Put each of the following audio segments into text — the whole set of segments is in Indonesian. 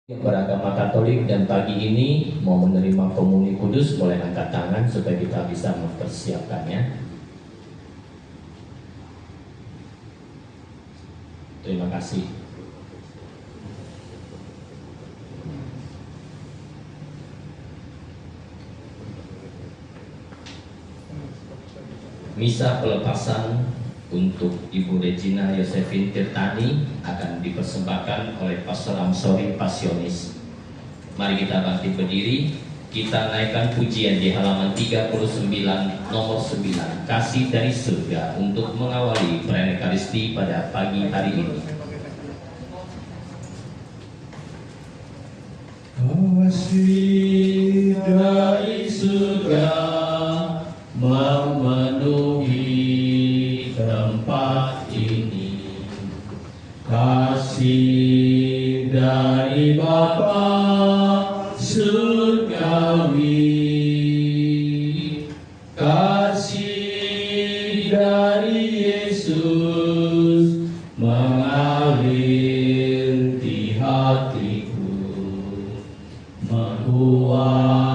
Yang beragama Katolik dan pagi ini mau menerima komuni kudus, boleh angkat tangan supaya kita bisa mempersiapkannya. Terima kasih. Misa pelepasan untuk Ibu Regina Yosefin Tirtani akan dipersembahkan oleh Pastor Amsori Pasionis. Mari kita bangkit berdiri, kita naikkan pujian di halaman 39 nomor 9, Kasih dari Surga, untuk mengawali perayaan Ekaristi pada pagi hari ini. Kasih dari surga memenuhi tempat ini, kasih dari Bapa surgawi, kasih dari Yesus mengalir di hatiku, membuat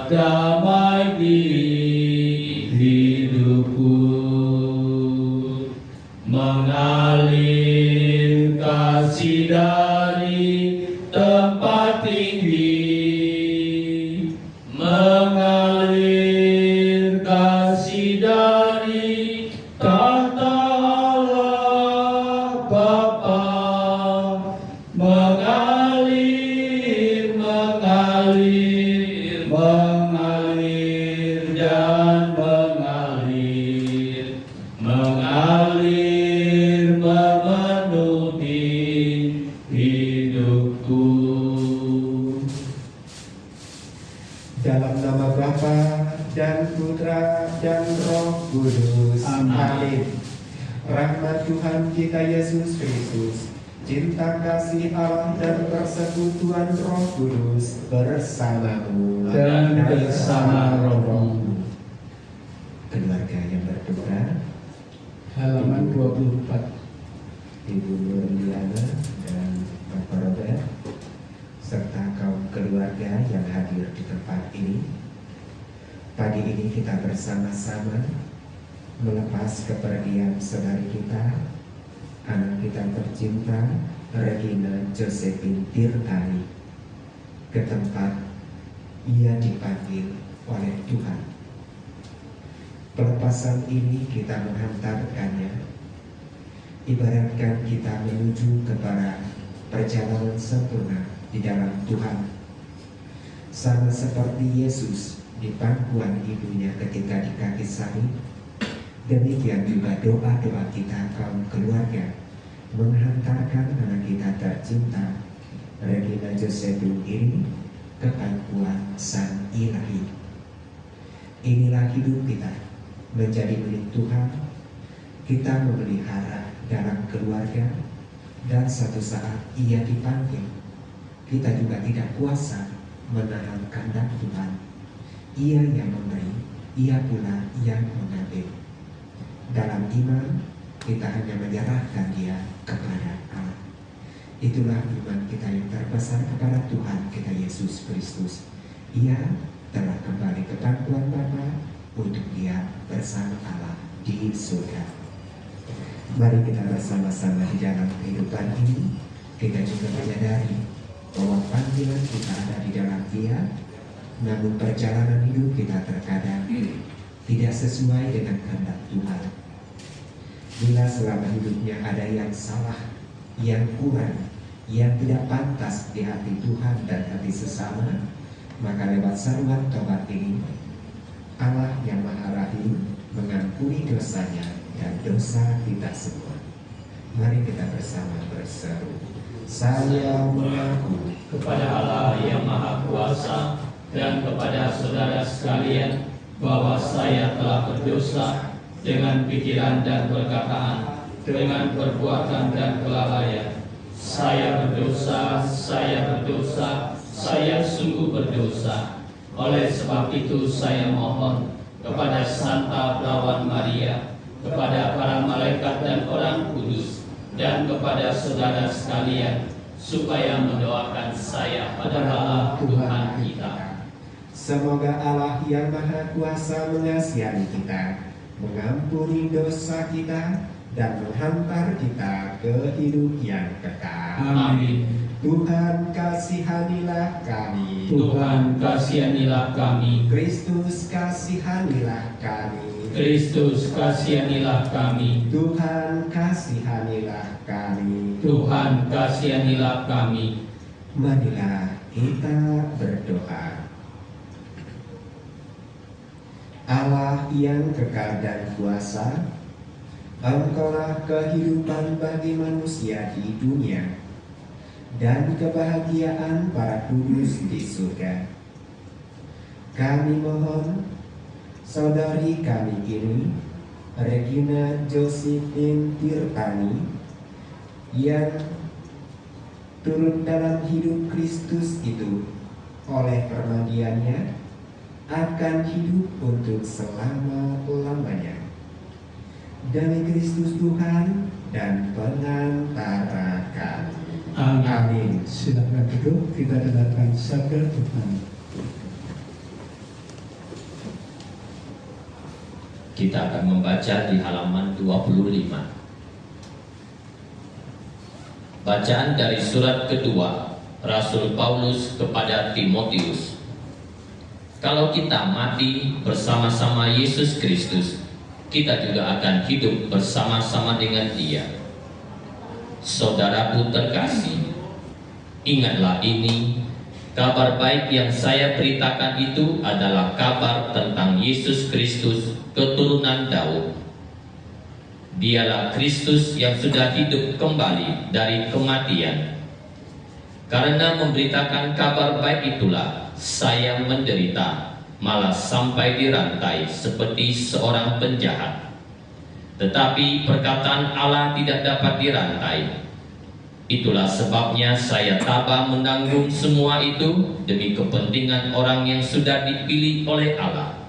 damai di hidupku, mengalir kasih dari tempat tinggi, mengalir kasih dari tahta Allah Bapa, mengalir, mengalir, mengalir dan mengalir, mengalir memenuhi hidupku. Dalam nama Bapa dan Putra dan Roh Kudus. Amin. Rahmat Tuhan kita Yesus Kristus, cinta kasih Allah dan persekutuan Roh Kudus bersamamu dan bersama rohmu. Keluarga yang berdoa, Halaman 24. Ibu Nurliana dan Bapak Robert, serta kaum keluarga yang hadir di tempat ini. Pagi ini kita bersama-sama melepas kepergian saudari kita, anak kita tercinta Regina Josephine Tirtani, ke tempat ia dipanggil oleh Tuhan. Pelepasan ini kita menghantarkannya ibaratkan kita menuju kepada perjalanan sempurna di dalam Tuhan, sama seperti Yesus di pangkuan ibunya ketika di kaki salib. Demikian juga doa-doa kita kaum keluarga menghantarkan anak kita tercinta Regina Josephine ini ke pangkuan Sang Ilahi. Inilah hidup kita menjadi milik Tuhan. Kita memelihara dalam keluarga, dan suatu saat ia dipanggil. Kita juga tidak kuasa menahan kehendak Tuhan. Ia yang memberi, ia pula yang mengambil. Dalam iman, kita hanya menyerahkan dia kepada Allah. Itulah iman kita yang terbesar kepada Tuhan kita Yesus Kristus. Ia telah kembali ke pangkuan Bapa untuk dia bersama Allah di surga. Mari kita bersama-sama di dalam kehidupan ini, kita juga menyadari bahwa panggilan kita ada di dalam Dia, namun perjalanan hidup kita terkadang tidak sesuai dengan kehendak Tuhan. Bila selama hidupnya ada yang salah, yang kurang, yang tidak pantas di hati Tuhan dan hati sesama, maka lewat seruan tobat ini, Allah yang Maha Rahim mengampuni dosanya dan dosa kita semua. Mari kita bersama berseru. Saya mengaku Kepada Allah yang Maha Kuasa dan kepada saudara sekalian bahwa saya telah berdosa dengan pikiran dan perkataan, dengan perbuatan dan kelalaian. Saya berdosa, saya sungguh berdosa. Oleh sebab itu saya mohon kepada Santa Perawan Maria, kepada para malaikat dan orang kudus, dan kepada saudara sekalian, supaya mendoakan saya pada Allah Tuhan kita. Semoga Allah yang Maha Kuasa mengasihani kita, mengampuni dosa kita, dan menghantar kita ke hidup yang kekal. Amin. Tuhan kasihanilah kami. Tuhan kasihanilah kami. Kristus kasihanilah kami. Kristus kasihanilah kami. Tuhan kasihanilah kami. Tuhan kasihanilah kami. Marilah kita berdoa. Allah yang kekal dan kuasa, Engkaulah kehidupan bagi manusia di dunia dan kebahagiaan para kudus di surga. Kami mohon saudari kami ini, Regina Josephine Tirtani, yang turut dalam hidup Kristus itu oleh permandiannya, akan hidup untuk selama-lamanya. Demi Kristus Tuhan dan pengantara kami. Amin. Silakan duduk, kita dengarkan sabda Tuhan. Kita akan membaca di halaman 25. Bacaan dari surat kedua Rasul Paulus kepada Timotius. Kalau kita mati bersama-sama Yesus Kristus, kita juga akan hidup bersama-sama dengan Dia. Saudaraku terkasih, ingatlah ini, kabar baik yang saya beritakan itu adalah kabar tentang Yesus Kristus, keturunan Daud. Dialah Kristus yang sudah hidup kembali dari kematian. Karena memberitakan kabar baik itulah saya menderita, malah sampai dirantai seperti seorang penjahat. Tetapi perkataan Allah tidak dapat dirantai. Itulah sebabnya saya tabah menanggung semua itu demi kepentingan orang yang sudah dipilih oleh Allah.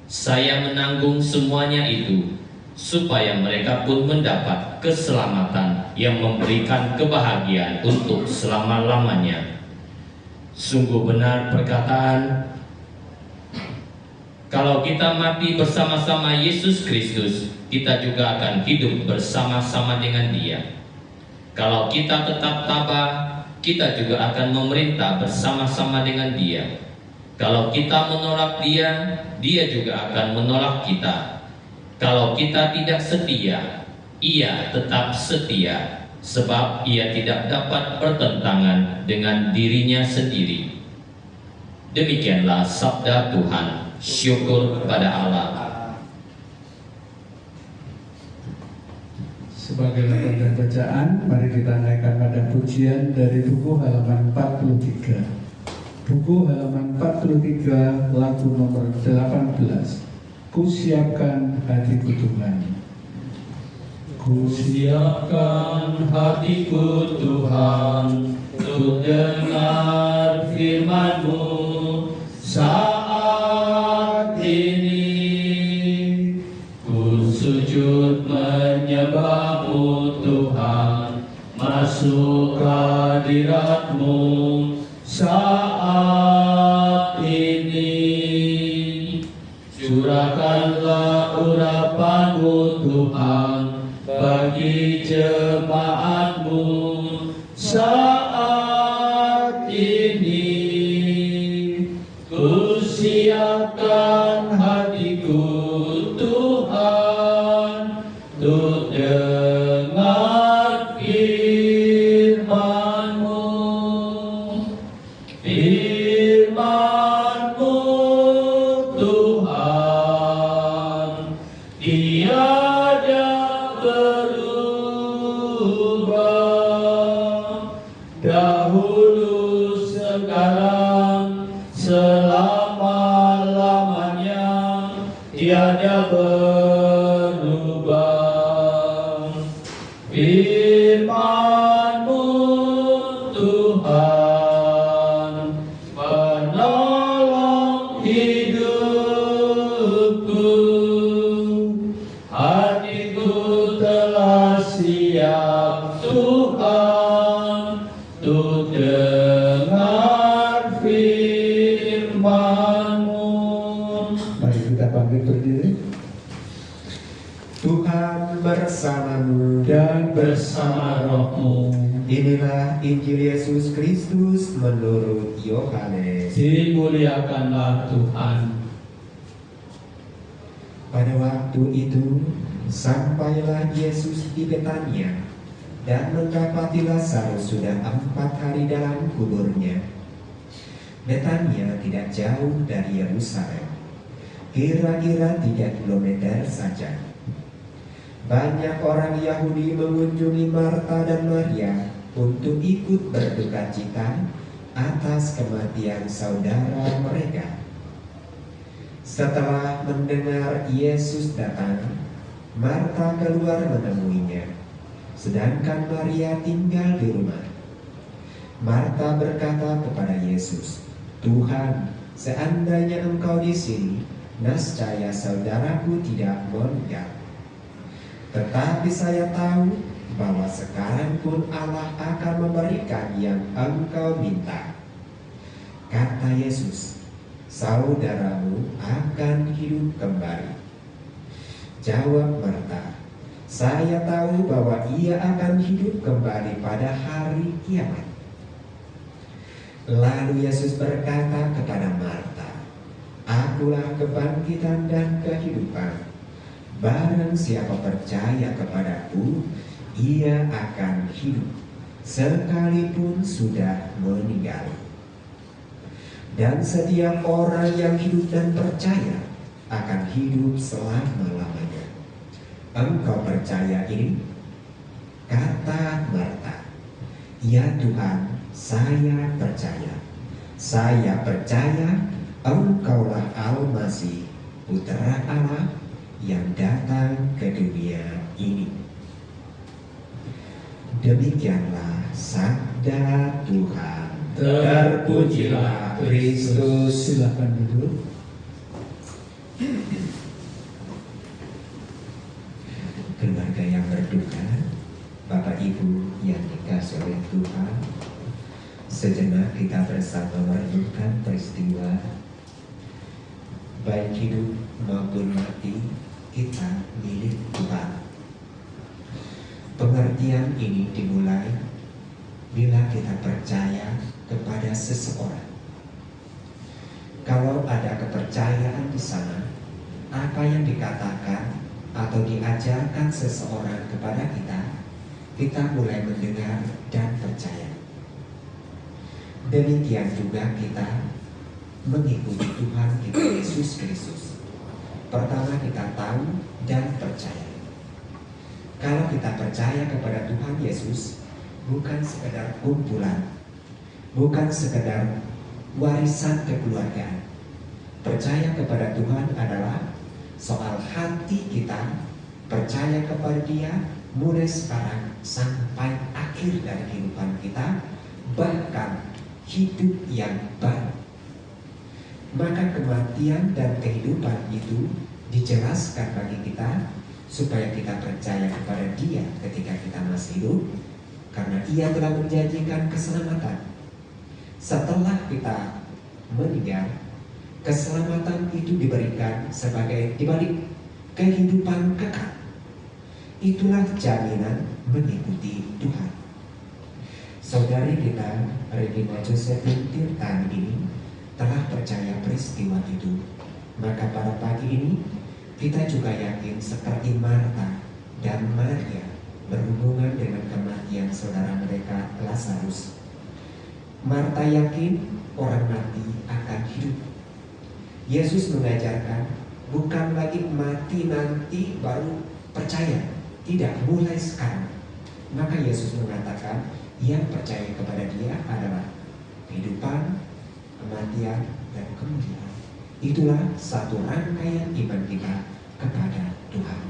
Saya menanggung semuanya itu supaya mereka pun mendapat keselamatan yang memberikan kebahagiaan untuk selama-lamanya. Sungguh benar perkataan, kalau kita mati bersama-sama Yesus Kristus, kita juga akan hidup bersama-sama dengan Dia. Kalau kita tetap tabah, kita juga akan memerintah bersama-sama dengan Dia. Kalau kita menolak Dia, Dia juga akan menolak kita. Kalau kita tidak setia, Ia tetap setia, sebab Ia tidak dapat bertentangan dengan dirinya sendiri. Demikianlah sabda Tuhan. Syukur kepada Allah. Sebagai latar dan bacaan, mari kita naikkan pada pujian dari buku halaman 43. Buku halaman 43, lagu nomor 18. Kusiapkan hatiku Tuhan. Kusiapkan hatiku Tuhan untuk dengar firman-Mu saat ini. Ku sujud menyembah-Mu Tuhan, masuk hadirat-Mu saat ini. Curahkanlah urapan-Mu Tuhan bagi jemaat-Mu saat ini. Ku siapkan hatiku Tuhan untuk dengar firman-Mu. Firman-Mu Tuhan tiada berubah, dahulu sekarang selama-lamanya tiada berubah. Firman-Mu Tuhan penolong hidupku. Hatiku telah siap Tuhan bersamamu dan bersama rohmu. Inilah Injil Yesus Kristus menurut Yohanes. Dimuliakanlah Tuhan. Pada waktu itu sampailah Yesus di Betania dan mendapati Lazarus sudah 4 hari dalam kuburnya. Betania tidak jauh dari Yerusalem, kira-kira 3 kilometer saja. Banyak orang Yahudi mengunjungi Marta dan Maria untuk ikut berduka cita atas kematian saudara mereka. Setelah mendengar Yesus datang, Marta keluar menemuinya, sedangkan Maria tinggal di rumah. Marta berkata kepada Yesus, "Tuhan, seandainya Engkau di sini, nescaya saudaraku tidak meninggal. Tetapi saya tahu bahwa sekarang pun Allah akan memberikan yang Engkau minta." Kata Yesus, "Saudaramu akan hidup kembali." Jawab Marta, "Saya tahu bahwa ia akan hidup kembali pada hari kiamat." Lalu Yesus berkata kepada Marta, "Akulah kebangkitan dan kehidupan. Barang siapa percaya kepadaku, ia akan hidup sekalipun sudah meninggal. Dan setiap orang yang hidup dan percaya akan hidup selama-lamanya." Engkau percaya ini? Kata Marta, "Ya Tuhan, saya percaya. Saya percaya Engkaulah Al-Masih, Putra Allah yang datang ke dunia ini." Demikianlah sabda Tuhan. Terpujilah Kristus. Silakan duduk. Keluarga yang berduka, Bapak Ibu yang dikasihi oleh Tuhan, sejenak kita bersama merenungkan peristiwa baik hidup maupun mati kita milik Tuhan. Pengertian ini dimulai bila kita percaya kepada seseorang. Kalau ada kepercayaan di sana, apa yang dikatakan atau diajarkan seseorang kepada kita mulai mendengar dan percaya. Demikian juga kita mengikuti Tuhan kita Yesus Kristus. Pertama kita tahu dan percaya. Kalau kita percaya kepada Tuhan Yesus, bukan sekedar kumpulan, bukan sekedar warisan kekeluargaan. Percaya kepada Tuhan adalah soal hati kita, percaya kepada Dia mulai sekarang sampai akhir dari kehidupan kita, bahkan hidup yang baru. Maka kematian dan kehidupan itu dijelaskan bagi kita supaya kita percaya kepada Dia ketika kita masih hidup, karena Ia telah menjanjikan keselamatan. Setelah kita meninggal, keselamatan itu diberikan sebagai dibalik kehidupan kekal. Itulah jaminan mengikuti Tuhan. Saudari kita Regina Josephine Tirtani ini telah percaya peristiwa itu. Maka pada pagi ini kita juga yakin seperti Marta dan Maria berhubungan dengan kematian saudara mereka Lazarus. Marta yakin orang mati akan hidup. Yesus mengajarkan bukan lagi mati nanti baru percaya, tidak, mulai sekarang. Maka Yesus mengatakan yang percaya kepada Dia adalah kehidupan, kematian, dan kemuliaan. Itulah satu rangkaian iman kita kepada Tuhan.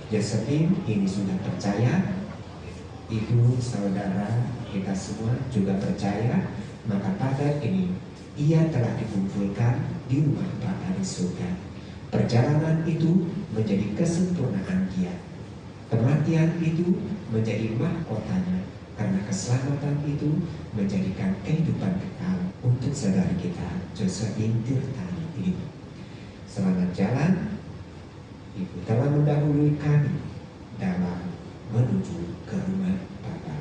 Josephine ini sudah percaya, ibu, saudara, kita semua juga percaya. Maka pada ini ia telah dikumpulkan di rumah Bapa di surga. Perjalanan itu menjadi kesempurnaan Dia. Kematian itu menjadi mahkotanya, karena keselamatan itu menjadikan kehidupan kekal untuk saudari kita Josephine Tirtani ini. Selamat jalan. Ibu telah mendahului kami dalam menuju ke rumah Bapa.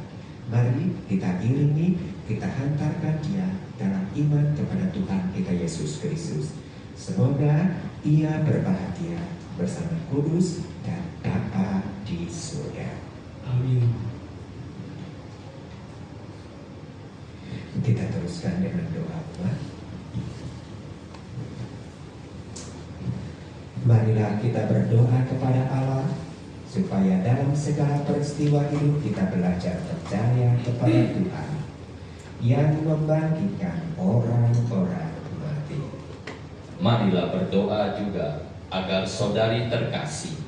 Mari kita iringi, kita hantarkan dia dalam iman kepada Tuhan kita Yesus Kristus. Semoga ia berbahagia bersama Kudus dan Bapa di surga. Amin. Kita teruskan dengan doa umat. Marilah kita berdoa kepada Allah supaya dalam segala peristiwa hidup kita belajar percaya kepada Tuhan yang membangkitkan orang-orang mati. Marilah berdoa juga agar saudari terkasih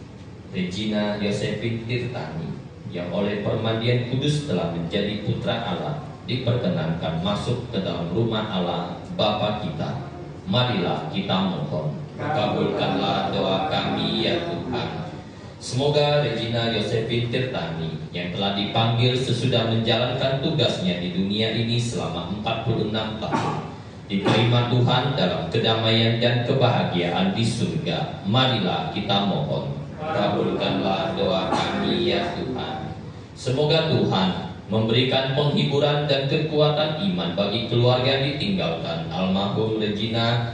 Regina Yosefin Tirtani yang oleh permandian kudus telah menjadi putra Allah diperkenankan masuk ke dalam rumah Allah Bapa kita. Marilah kita mohon, kabulkanlah doa kami ya Tuhan. Semoga Regina Yosefin Tirtani yang telah dipanggil sesudah menjalankan tugasnya di dunia ini selama 46 tahun diterima Tuhan dalam kedamaian dan kebahagiaan di surga. Marilah kita mohon, kabulkanlah doa kami ya Tuhan. Semoga Tuhan memberikan penghiburan dan kekuatan iman bagi keluarga yang ditinggalkan almarhum Regina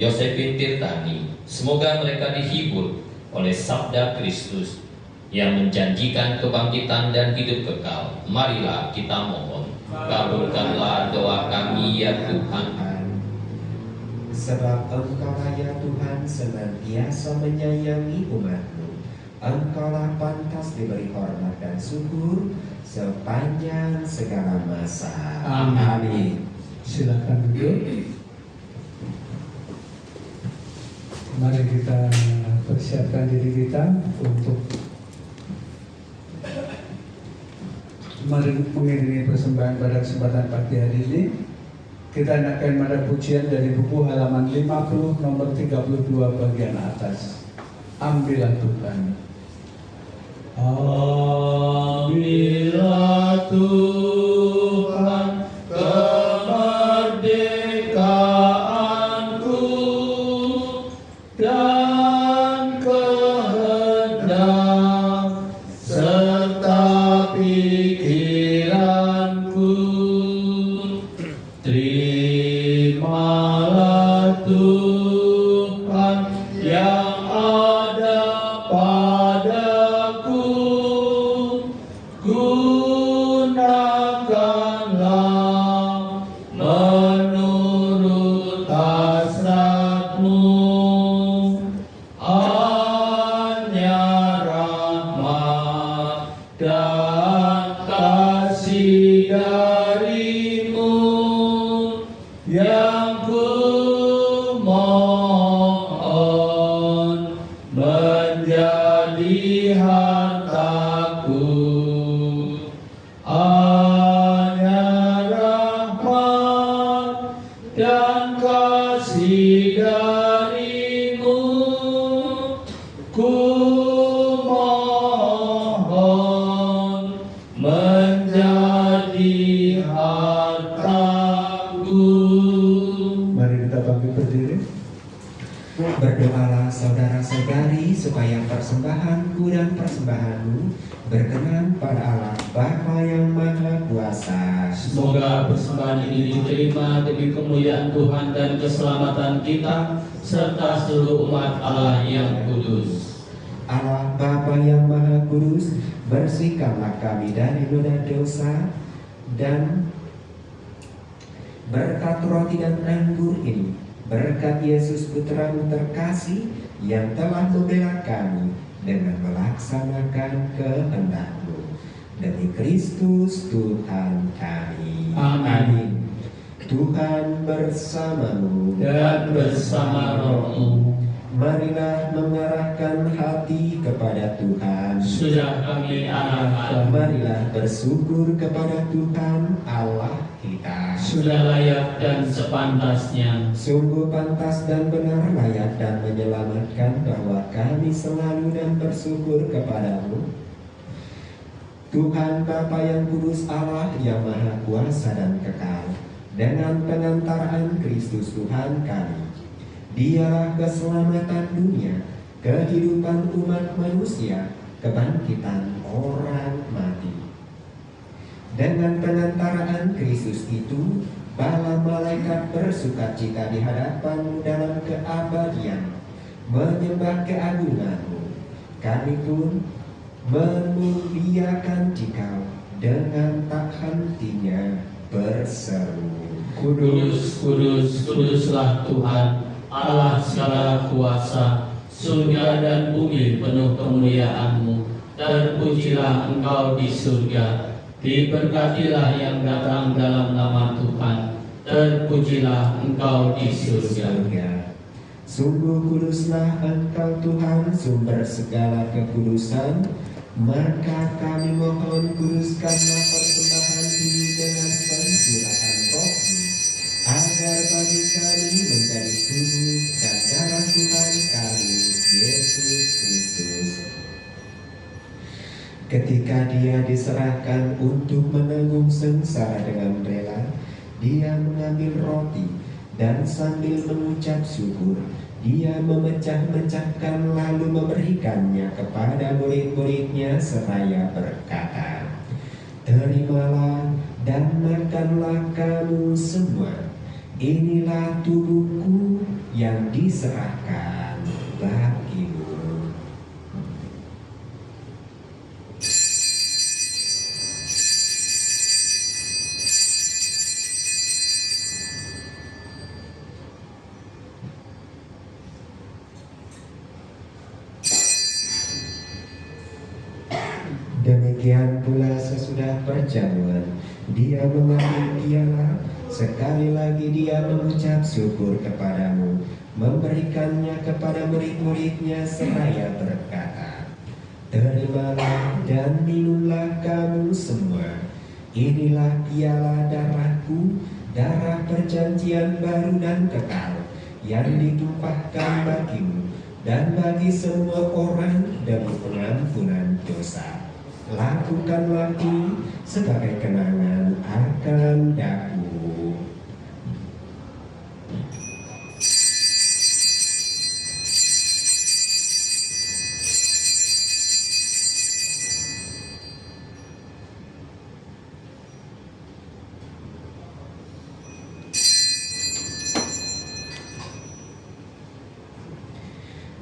Yosefin Tirtani. Semoga mereka dihibur oleh sabda Kristus yang menjanjikan kebangkitan dan hidup kekal. Marilah kita mohon, kabulkanlah doa kami ya Tuhan. Sebab Engkaulah ya Tuhan senantiasa menyayangi umat-Mu. Engkaulah pantas diberi hormat dan syukur sepanjang segala masa. Amin. Silakan duduk. Mari kita persiapkan diri kita untuk mengiringi persembahan pada kesempatan pagi hari ini. Kita naikkan pada pujian dari buku halaman 50 nomor 32 bagian atas. Ambillah Tuhan. Ambillah Tuhan kemerdekaanku dan kehendak serta pikiranku. Terimalah Tuhan yang ada padaku, gunakanlah menurut hasrat-Mu. Hanya rahmat dan kasih dari-Mu yang ku mohon menjadi hartaku. Hanya rahmat dan kasih dari-Mu ku mohon menjadi hartaku. Mari kita bangkit berdiri. Berdoalah saudara-saudari supaya persembahanku dan persembahanmu berkenan pada Allah Bapa yang Maha Kuasa. Semoga persembahan ini diterima demi kemuliaan Tuhan dan keselamatan kita serta seluruh umat Allah yang kudus. Allah Bapa yang Maha Kudus, bersihkanlah kami dari noda dosa dan berkat roti dan anggur ini, berkat Yesus Putra-Mu terkasih yang telah membela kami dengan melaksanakan kehendak-Mu. Demi Kristus Tuhan kami. Amin. Tuhan bersama-Mu Dan bersama roh-Mu. Marilah mengarahkan hati kepada Tuhan. Sudah kami arahkan. Marilah bersyukur kepada Tuhan Allah kita. Sudah layak dan sepantasnya. Sungguh pantas dan benar, layak dan menyelamatkan bahwa kami selalu dan bersyukur kepadamu, Tuhan Bapa yang kudus, Allah yang maha kuasa dan kekal. Dengan pengantaran Kristus Tuhan kami, Dialah keselamatan dunia, kehidupan umat manusia, kebangkitan orang mati. Dengan pengantaraan Kristus itu, bala malaikat bersukacita di hadapanmu dalam keabadian, menyembah keagunganmu. Kami pun memuliakan Dikau dengan tak hentinya berseru. Kudus, kudus, kuduslah Tuhan, Allah segala kuasa. Surga dan bumi penuh kemuliaan-Mu. Terpujilah Engkau di surga. Diberkatilah yang datang dalam nama Tuhan. Terpujilah Engkau di surga. Sungguh kuduslah Engkau Tuhan, sumber segala kekudusan. Maka kami mohon, kuduskanlah persembahan ini dengan pencurahan Roh-Mu, agar bagi kami menjadi tubuh dan darah Tuhan kami Yesus Kristus. Ketika Dia diserahkan untuk menanggung sengsara dengan rela, Dia mengambil roti dan sambil mengucap syukur, Dia memecah-mecahkan lalu memberikannya kepada murid-muridnya seraya berkata, "Terimalah dan makanlah kamu semua. Inilah tubuhku yang diserahkan bagimu." Demikian pula sesudah perjamuan, Dia mengambil piala, sekali lagi Dia mengucap syukur kepadamu, memberikannya kepada murid-muridnya seraya berkata, "Terimalah dan minumlah kamu semua. Inilah piala darahku, darah perjanjian baru dan kekal, yang ditumpahkan bagimu dan bagi semua orang demi pengampunan dosa. Lakukanlah ini sebagai kenangan akan Aku."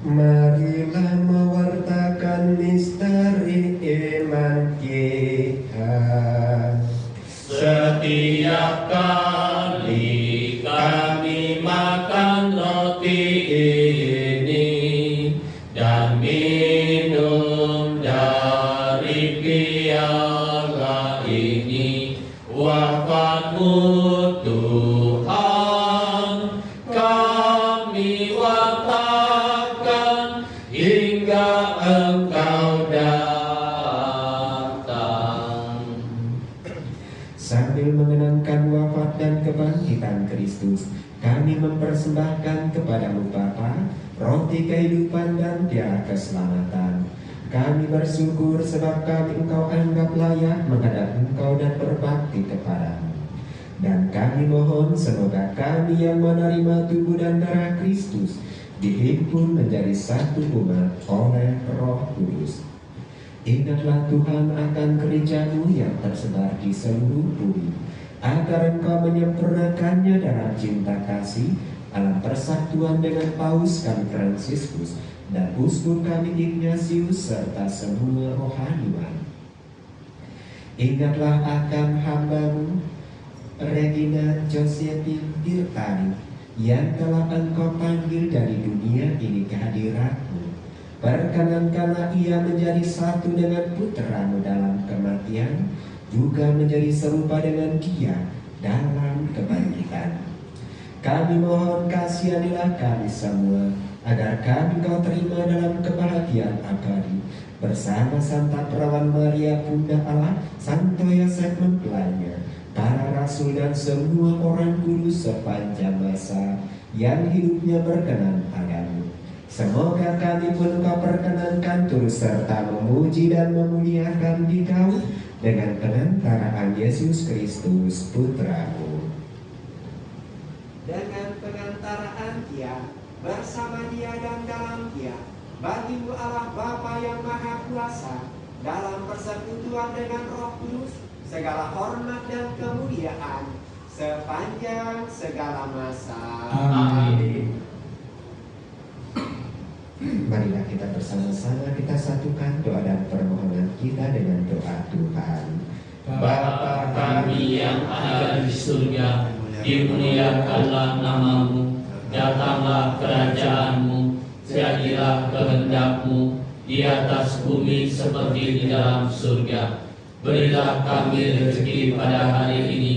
Marilah mewartakan misteri iman kita. Setiap kali kami makan roti ini dan minum dari piala ini, wafat-Mu Tuhan kami wartakan hingga Engkau datang. Sambil mengenangkan wafat dan kebangkitan Kristus, kami mempersembahkan kepadamu Bapa, roti kehidupan dan piala keselamatan. Kami bersyukur sebab kami Engkau anggap layak menghadap Engkau dan berbakti kepadamu. Dan kami mohon semoga kami yang menerima tubuh dan darah Kristus dihimpun menjadi satu umat oleh Roh Kudus. Ingatlah Tuhan akan gereja-Mu yang tersebar di seluruh bumi, agar Engkau menyempurnakannya dalam cinta kasih, dalam persatuan dengan Paus kami Fransiskus dan Uskup kami Ignatius serta semua rohaniwan. Ingatlah akan hamba-Mu Regina Josephine Tirtani yang telah Engkau panggil dari dunia ini ke hadirat-Mu. Perkenankanlah ia menjadi satu dengan putra-Mu dalam kematian, juga menjadi serupa dengan Dia dalam kebangkitan. Kami mohon kasihanilah kami semua, agar kami Kau terima dalam kebahagiaan abadi, bersama Santa Perawan Maria Bunda Allah, Santo Yosef mempelainya, para rasul dan semua orang kudus sepanjang masa yang hidupnya berkenan padamu. Semoga kami pun Kau perkenankan turut serta memuji dan memuliakan Dikau dengan pengantaraan Yesus Kristus Putra-Mu. Dengan pengantaraan Dia, bersama Dia dan dalam Dia, Bagimu Allah Bapa yang Maha Kuasa, dalam persekutuan dengan Roh Kudus, segala hormat dan kemuliaan sepanjang segala masa. Amin. Marilah kita bersama-sama kita satukan doa dan permohonan kita dengan doa Tuhan. Bapa kami yang ada di surga, dimuliakanlah namamu, datanglah kerajaanmu, jadilah kehendak-Mu di atas bumi seperti di dalam surga. Berilah kami rezeki pada hari ini,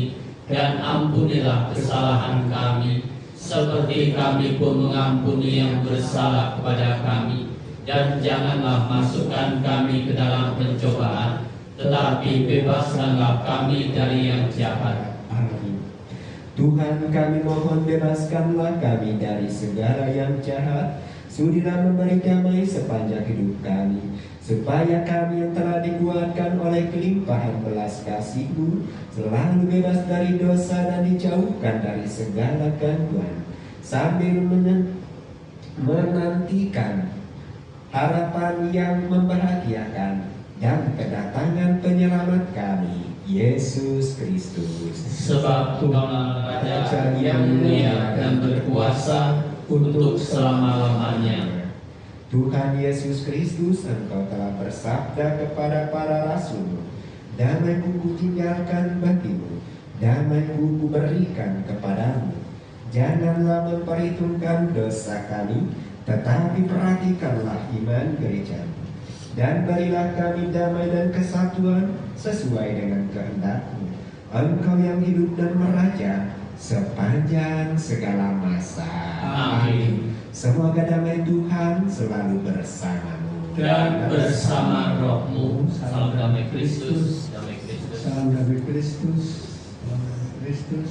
dan ampunilah kesalahan kami, seperti kami pun mengampuni yang bersalah kepada kami. Dan janganlah masukkan kami ke dalam pencobaan, tetapi bebaskanlah kami dari yang jahat. Amin. Tuhan, kami mohon bebaskanlah kami dari segala yang jahat. Sudilah memberi damai sepanjang hidup kami, supaya kami yang telah dikuatkan oleh kelimpahan belas kasih-Mu selalu bebas dari dosa dan dijauhkan dari segala gangguan, sambil menantikan harapan yang membahagiakan dan kedatangan penyelamat kami, Yesus Kristus. Sebab Tuhanlah Raja yang mulia dan berkuasa untuk selama-lamanya. Tuhan Yesus Kristus, Engkau telah bersabda kepada para rasul, damai-Ku kutinggalkan bagimu, damai-Ku kuberikan kepadamu. Janganlah memperhitungkan dosa kami, tetapi perhatikanlah iman gereja-Mu. Dan berilah kami damai dan kesatuan sesuai dengan kehendak-Mu, Engkau yang hidup dan meraja sepanjang segala masa. Amin. Semoga damai Tuhan selalu bersamamu Dan bersama rohmu, salam damai Kristus, damai Kristus. Salam damai Kristus. Salam damai Kristus.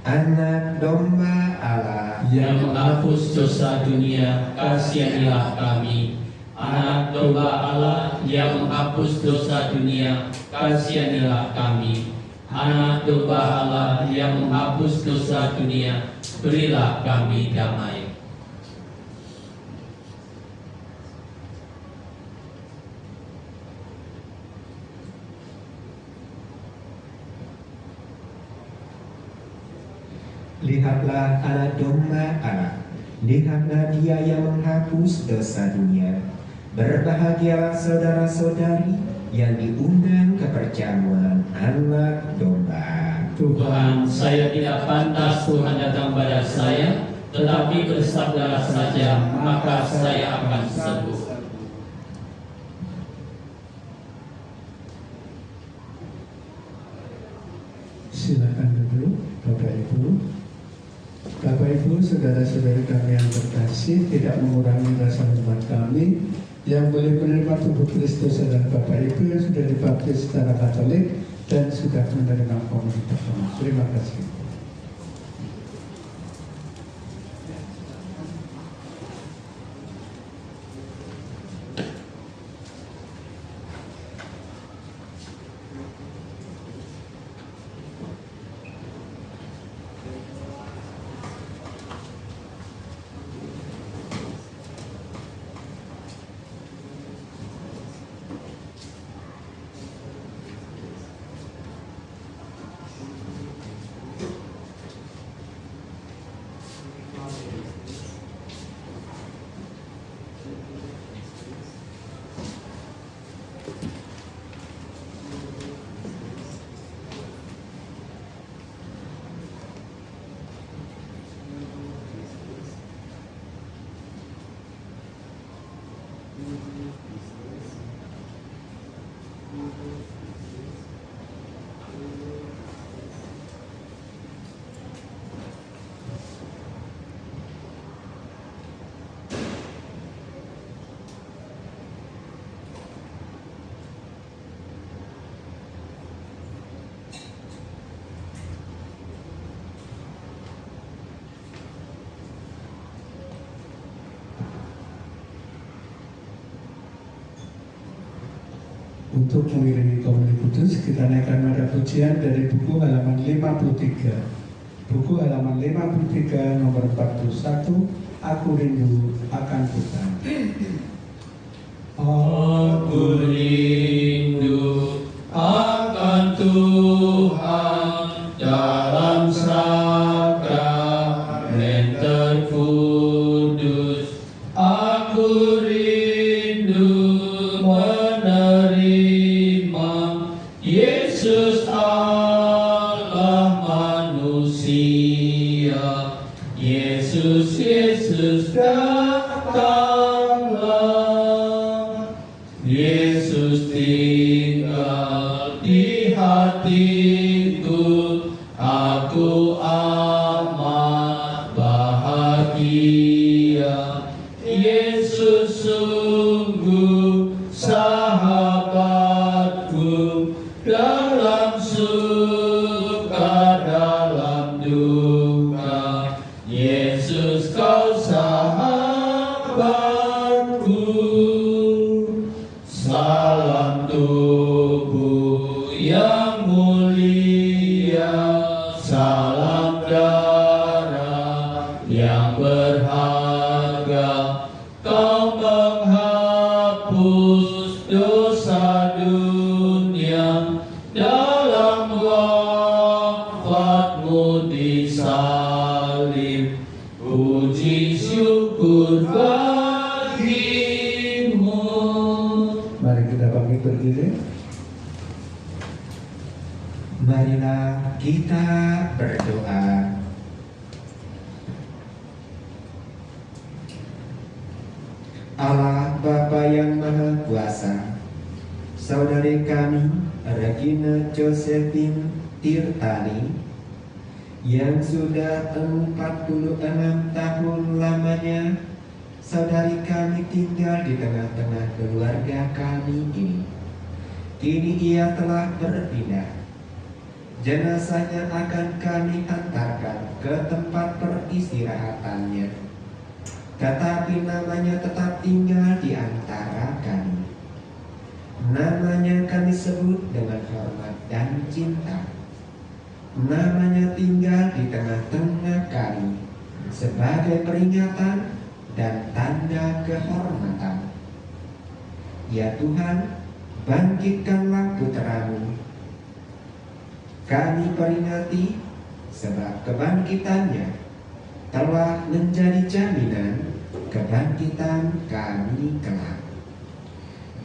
Anak domba Allah Yang menghapus dosa dunia, kasihanilah kami. Anak domba Allah yang menghapus dosa dunia, kasihanilah kami. Anak domba Allah yang menghapus dosa dunia, berilah kami damai. Lihatlah anak domba Allah, lihatlah Dia yang menghapus dosa dunia. Berbahagialah saudara-saudari yang diundang ke perjamuan anak domba. Tuhan, saya tidak pantas Tuhan datang pada saya, tetapi bersabdalah saja, maka saya akan sembuh. Silakan duduk, Bapak Ibu. Bapak Ibu, saudara-saudari kami yang terkasih, tidak mengurangi rasa hormat kami yang boleh menerima tubuh Kristus adalah Bapak Ibu yang sudah dibaptis secara Katolik dan sudah menerima komunitas pertama. Terima kasih. Untuk mengiringi komuni kudus, kita naikkan nada pujian dari buku halaman 53. Buku halaman 53 nomor 41, Aku Rindu Akan Tuhan. Aku rindu akan Tuhan dalam sakramen terkudus. Aku rindu menerima Yesus Allah manusia. Yesus, Yesus datanglah. Yesus tinggal di hatiku. Aku amat bahagia. Yesus sungguh sahabatku dalam suka dalam duka. Yesus kau sahabatku. Salam tubuh yang mulia, salam darah yang berharga. Kau menghapus dosa dunia dalam wafatmu di salib. Puji syukur bagimu. Mari kita bangkit berdiri. Marilah kita berdoa. Allah Bapa yang Maha Kuasa, saudari kami Regina Josephine Tirtani yang sudah 46 tahun lamanya saudari kami tinggal di tengah-tengah keluarga kami ini. Kini ia telah berpindah. Jenazahnya akan kami antarkan ke tempat peristirahatannya, tetapi namanya tetap tinggal di antara kami. Namanya kami sebut dengan hormat dan cinta. Namanya tinggal di tengah-tengah kami sebagai peringatan dan tanda kehormatan. Ya Tuhan, bangkitkanlah putra-Mu. Kami peringati sebab kebangkitannya telah menjadi jaminan kebangkitan kami kelak.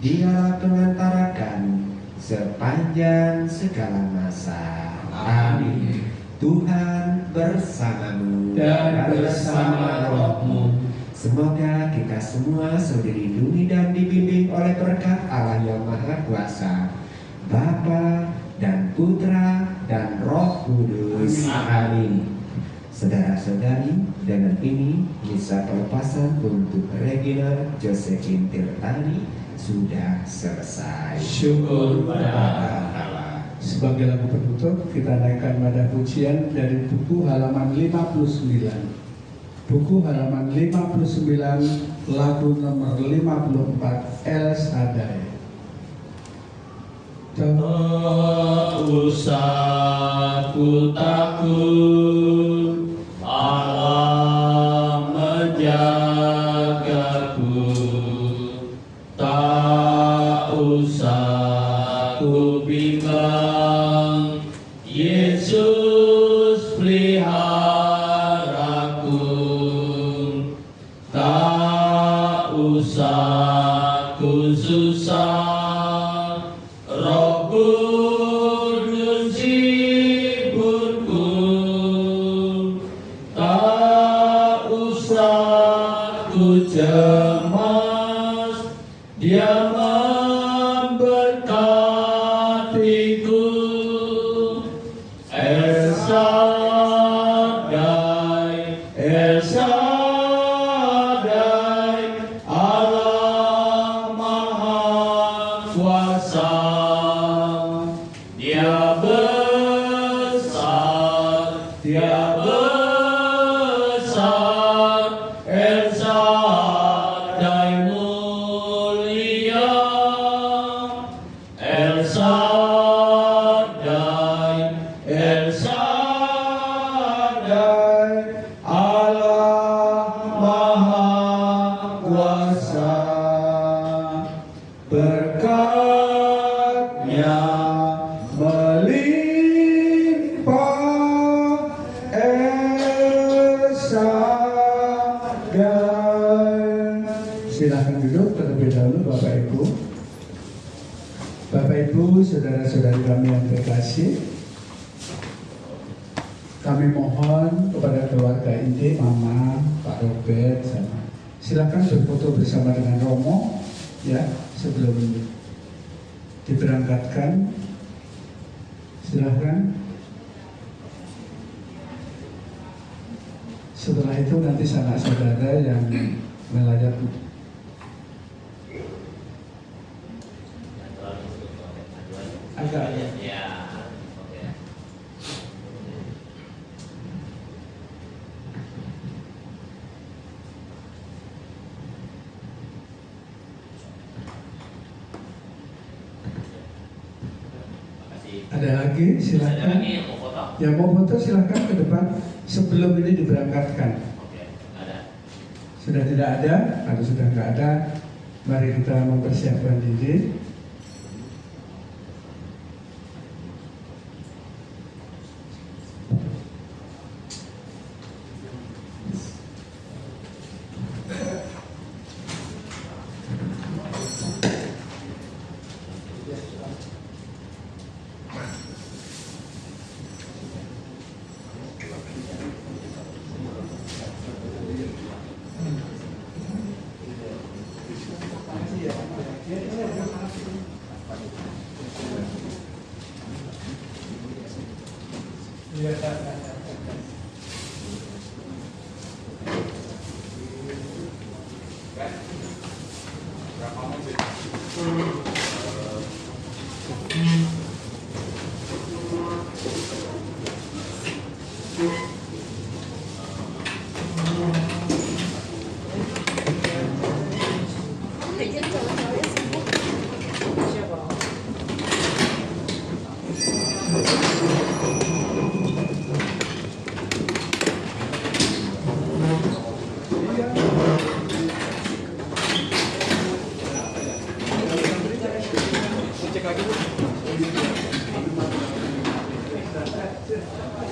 Dialah pengantara kami sepanjang segala masa. Amin. Tuhan bersamamu Dan bersama rohmu. Semoga kita semua selalu dilindungi dan dibimbing oleh berkat Allah yang Maha Kuasa, Bapa dan Putra dan Roh Kudus. Amin. Saudara-saudari, dengan ini misa pelepasan untuk Regina Josephine Tirtani sudah selesai. Syukur pada Allah. Sebagai lagu penutup, kita naikkan nada pujian dari buku halaman 59. Buku halaman 59, lagu nomor 54, El Shaddai. Tak usah ku takut, Allah menjagaku. Tak usah ku bimbang, Yesus peliharaku. Tak usah ku susah, Roh Kudus hiburku. Tak usah ku cemas, Dia memberkatiku. El Shaddai, El Shaddai, Allah Maha Kuasa. Dia besar, Dia besar, El Shaddai mulia, berkatnya melimpah esa dan silahkan duduk terlebih dahulu Bapak Ibu. Bapak Ibu, saudara-saudari kami yang terkasih, kami mohon kepada keluarga inti, Mama, Pak Robert, sama silakan berfoto bersama dengan Romo ya sebelum diberangkatkan. Silakan. Setelah itu nanti sanak saudara yang melayat agak Ya, oke. Makasih. ada lagi, Ada silakan. lagi yang mau foto? Yang mau foto silakan ke depan sebelum ini diberangkatkan. Oke, ada. Sudah tidak ada atau sudah nggak ada, mari kita mempersiapkan diri.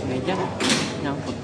Meja nyangkut.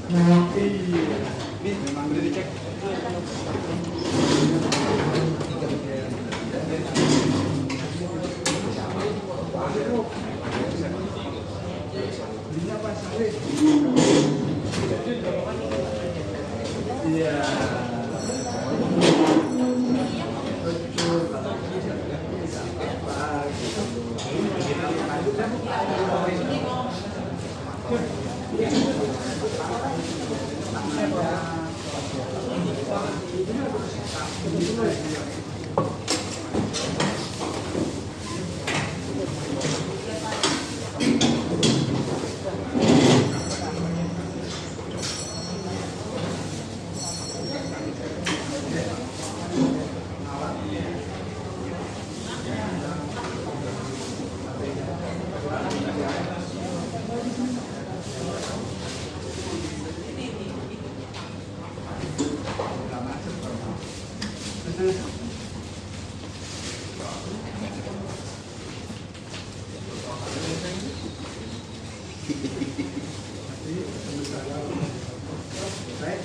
Baik,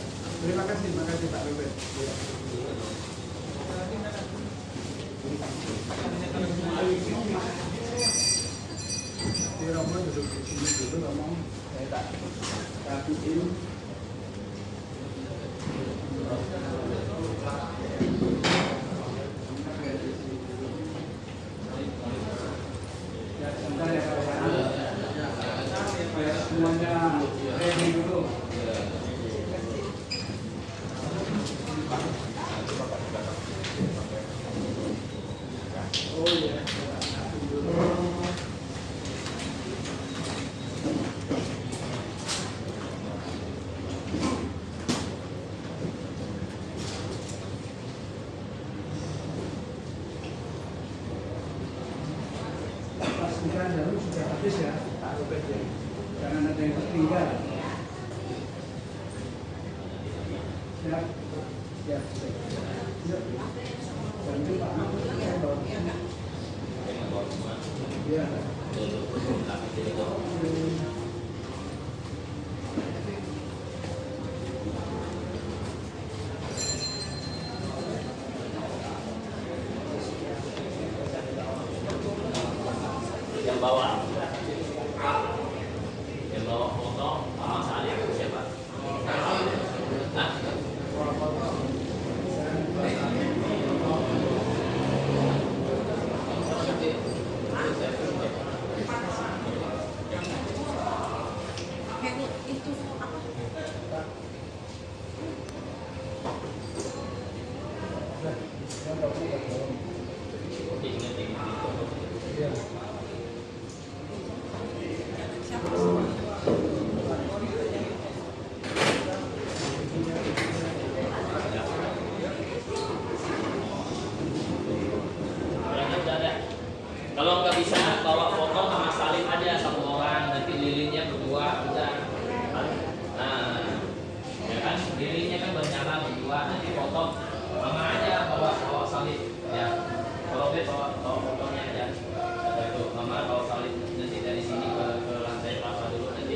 terima kasih Pak Robert. Jadi Romo duduk di sini dulu, Romo. Saya tak rapiin. Ya, sebentar ya Pak. Biar semuanya ready dulu. Oh iya. Pastikan dulu sudah habis ya, Pak Robert ya. Jangan ada yang tertinggal. Siap. Siap. Siap. Bantu Pak Mahfud. Yang bawa foto sama salib siapa? Hah? Itu apa? Kalau nggak bisa bawa foto sama salib aja satu orang, nanti lilinnya berdua udah. Nah, ya kan lilinnya kan bernyala berdua, nanti foto mama aja bawa salib ya. Kalau bawa fotonya aja. Itu mama bawa salib nanti dari sini ke lantai berapa dulu nanti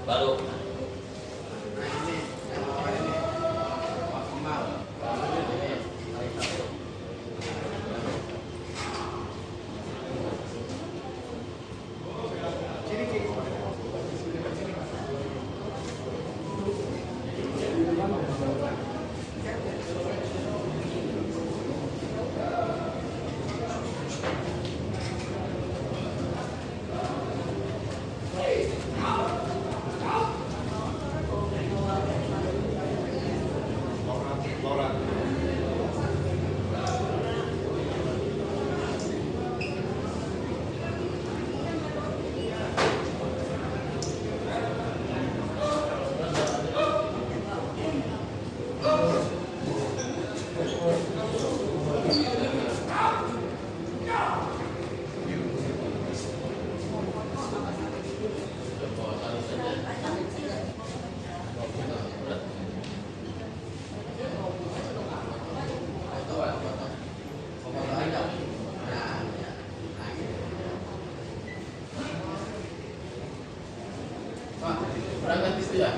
baru. Berangkat istilah.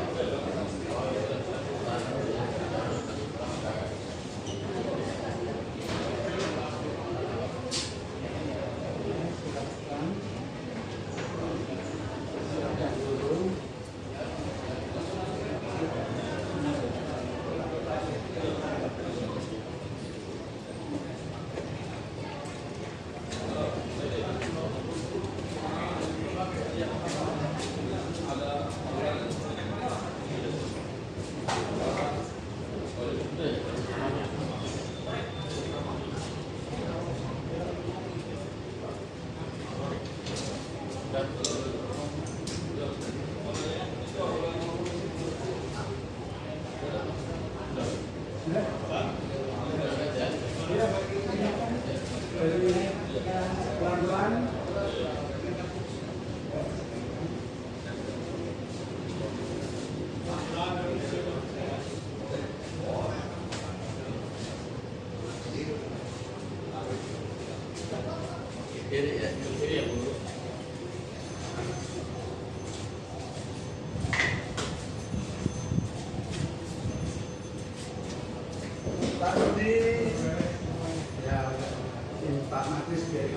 Pak Rudi, ya, Pak Matris biar